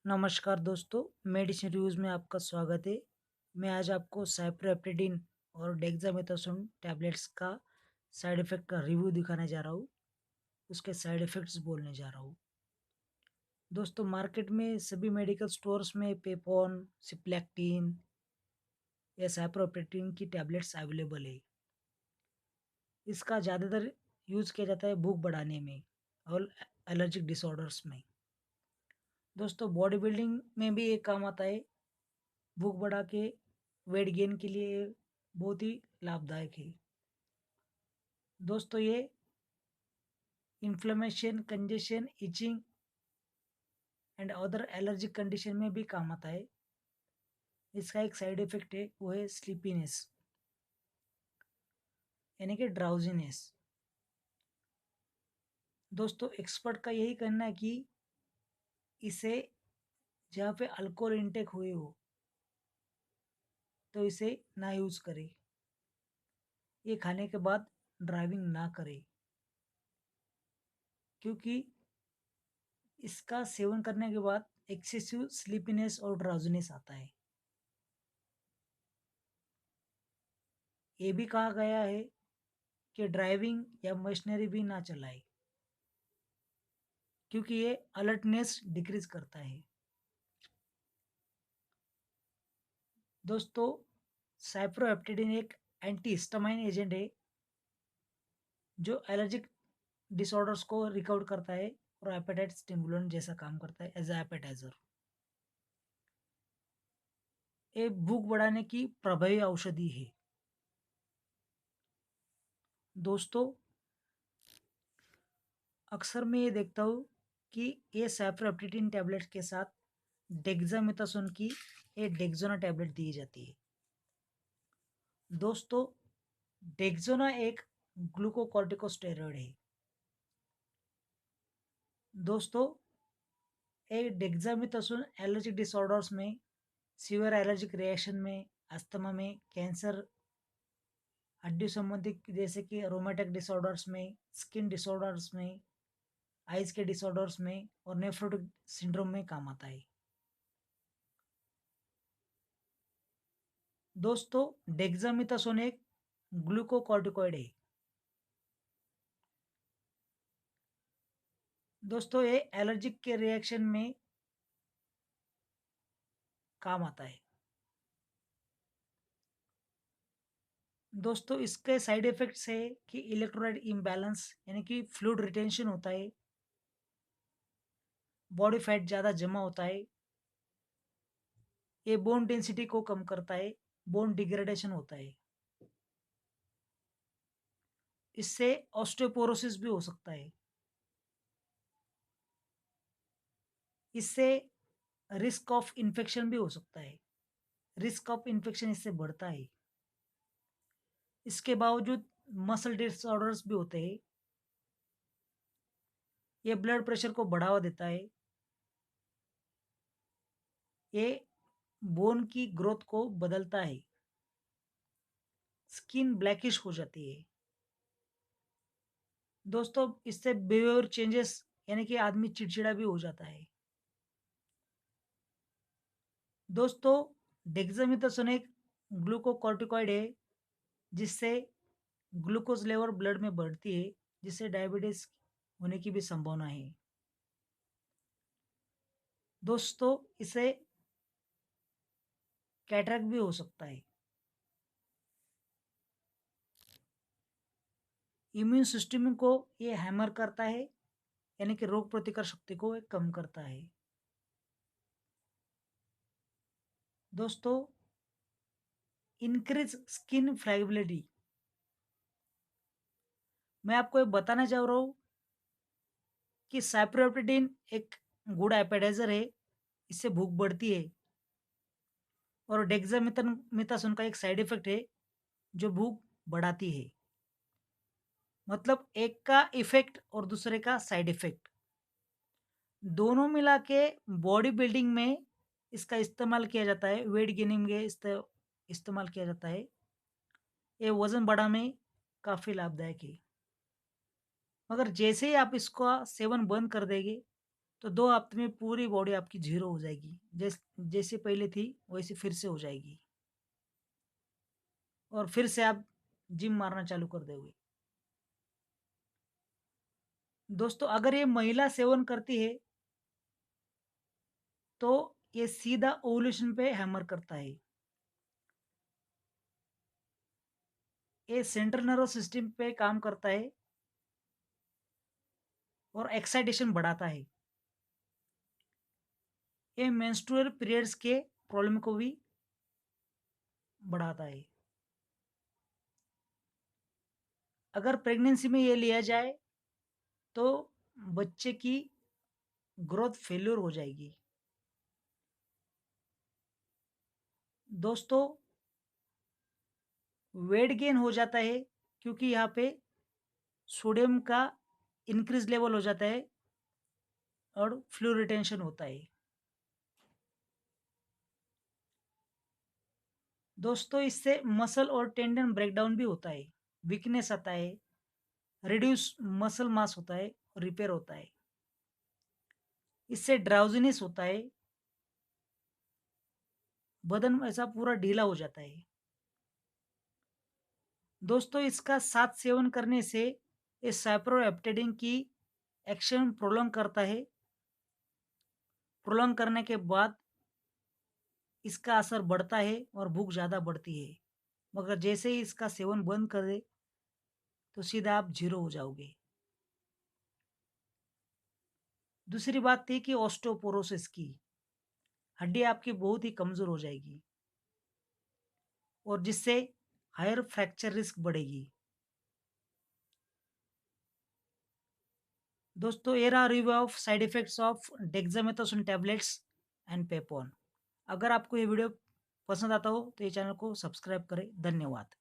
नमस्कार दोस्तों, medicine reviews में आपका स्वागत है। मैं आज आपको साइप्रोहेप्टेडिन और डेक्सामेथासोन टैबलेट्स का साइड इफ़ेक्ट का रिव्यू दिखाने जा रहा हूँ। उसके साइड इफ़ेक्ट्स बोलने जा रहा हूँ। दोस्तों, मार्केट में सभी मेडिकल स्टोर्स में पेपॉन, सिप्लैक्टिन या साइप्रोहेप्टेडिन की टैबलेट्स अवेलेबल है। इसका ज़्यादातर यूज़ किया जाता है भूख बढ़ाने में और एलर्जिक डिसऑर्डर्स में। दोस्तों, बॉडी बिल्डिंग में भी ये काम आता है। भूख बढ़ा के वेट गेन के लिए बहुत ही लाभदायक है। दोस्तों, ये inflammation, congestion, etching and other allergic condition में भी काम आता है। इसका एक साइड इफेक्ट है, वो है स्लीपीनेस, यानी कि ड्राउजीनेस। दोस्तों, एक्सपर्ट का यही कहना है कि इसे जहाँ पे अल्कोहल इंटेक हुए हो तो इसे ना यूज़ करें। ये खाने के बाद ड्राइविंग ना करें, क्योंकि इसका सेवन करने के बाद एक्सेसिव स्लीपीनेस और ड्राउजीनेस आता है। ये भी कहा गया है कि ड्राइविंग या मशीनरी भी ना चलाए, क्योंकि ये अलर्टनेस डिक्रीज करता है। दोस्तों, साइप्रोहेप्टेडिन एक एंटीहिस्टामाइन एजेंट है जो एलर्जिक डिसऑर्डर्स को रिकवर करता है और एपेटाइट स्टिमुलेंट जैसा काम करता है एज ए एपेटाइजर। ये भूख बढ़ाने की प्रभावी औषधि है। दोस्तों, अक्सर मैं ये देखता हूँ कि ये साइप्रोहेप्टेडिन टैबलेट के साथ डेक्सामेथासोन की ये डेक्सोना टैबलेट दी जाती है। दोस्तों, डेक्सोना एक ग्लूकोकॉर्टिकोस्टेरॉइड है। दोस्तों, एक डेक्सामेथासोन एलर्जिक डिसऑर्डर्स में, सीवियर एलर्जिक रिएक्शन में, अस्थमा में, कैंसर, हड्डी संबंधी जैसे कि रोमेटिक डिसऑर्डर्स में, स्किन डिसऑर्डर्स में, आइज के डिसऑर्डर्स में और नेफ्रोटिक सिंड्रोम में काम आता है। दोस्तों, डेक्सामेथासोन एक ग्लूकोकॉर्टिकॉइड है। दोस्तों, ये एलर्जिक के रिएक्शन में काम आता है। दोस्तों, इसके साइड इफेक्ट्स है कि इलेक्ट्रोलाइट इम्बैलेंस, यानी कि फ्लूइड रिटेंशन होता है, बॉडी फैट ज़्यादा जमा होता है, ये बोन डेंसिटी को कम करता है, बोन डिग्रेडेशन होता है। इससे ऑस्टियोपोरोसिस भी हो सकता है। इससे रिस्क ऑफ इन्फेक्शन भी हो सकता है। रिस्क ऑफ इन्फेक्शन इससे बढ़ता है। इसके बावजूद मसल डिसऑर्डर्स भी होते हैं। ये ब्लड प्रेशर को बढ़ावा देता है। ये बोन की ग्रोथ को बदलता है। स्किन ब्लैकिश हो जाती है। दोस्तों, इससे बिहेवियर चेंजेस, यानी कि आदमी चिड़चिड़ा भी हो जाता है। दोस्तों, डेक्सामेथासोन एक ग्लूकोकॉर्टिकॉइड है जिससे ग्लूकोज लेवल ब्लड में बढ़ती है, जिससे डायबिटीज होने की भी संभावना है। दोस्तों, इसे कैटरेक्ट भी हो सकता है। इम्यून सिस्टम को ये हैमर करता है, यानी कि रोग प्रतिकार शक्ति को ये कम करता है। दोस्तों, इंक्रीज स्किन फ्लेक्सिबिलिटी। मैं आपको ये बताना चाह रहा हूँ कि साइप्रोहेप्टेडिन एक गुड एपेटाइजर है। इससे भूख बढ़ती है। और डेक्सामेथासोन का एक साइड इफेक्ट है जो भूख बढ़ाती है। मतलब एक का इफेक्ट और दूसरे का साइड इफेक्ट, दोनों मिला के बॉडी बिल्डिंग में इसका इस्तेमाल किया जाता है। वेट गेनिंग में इस्तेमाल किया जाता है। ये वजन बढ़ाने में काफ़ी लाभदायक है। मगर जैसे ही आप इसका सेवन बंद कर देंगे तो 2 हफ्ते में पूरी बॉडी आपकी ज़ीरो हो जाएगी। जैसे पहले थी वैसे फिर से हो जाएगी और फिर से आप जिम मारना चालू कर दोगे। दोस्तों अगर ये महिला सेवन करती है तो ये सीधा ओव्यूलेशन पे हैमर करता है। ये सेंट्रल नर्वस सिस्टम पे काम करता है और एक्साइटेशन बढ़ाता है। ये मेंस्ट्रुअल पीरियड्स के प्रॉब्लम को भी बढ़ाता है। अगर प्रेगनेंसी में ये लिया जाए तो बच्चे की ग्रोथ फेल्योर हो जाएगी। दोस्तों वेट गेन हो जाता है क्योंकि यहाँ पे सोडियम का इंक्रीज लेवल हो जाता है और फ्लूइड रिटेंशन होता है। दोस्तों इससे मसल और टेंडन ब्रेकडाउन भी होता है, वीकनेस आता है, रिड्यूस मसल मास होता है और रिपेयर होता है। इससे ड्राउजीनेस होता है, बदन ऐसा पूरा ढीला हो जाता है। दोस्तों इसका साथ सेवन करने से इस साइप्रोहेप्टेडिन की एक्शन प्रोलॉन्ग करता है। प्रोलॉन्ग करने के बाद इसका असर बढ़ता है और भूख ज़्यादा बढ़ती है। मगर जैसे ही इसका सेवन बंद कर दे तो सीधा आप ज़ीरो हो जाओगे। दूसरी बात थी कि ऑस्टियोपोरोसिस की, हड्डी आपकी बहुत ही कमज़ोर हो जाएगी और जिससे हायर फ्रैक्चर रिस्क बढ़ेगी। दोस्तों ये रहा review of side effects of dexamethasone tablets and Papon. अगर आपको ये वीडियो पसंद आता हो तो ये चैनल को सब्सक्राइब करें। धन्यवाद।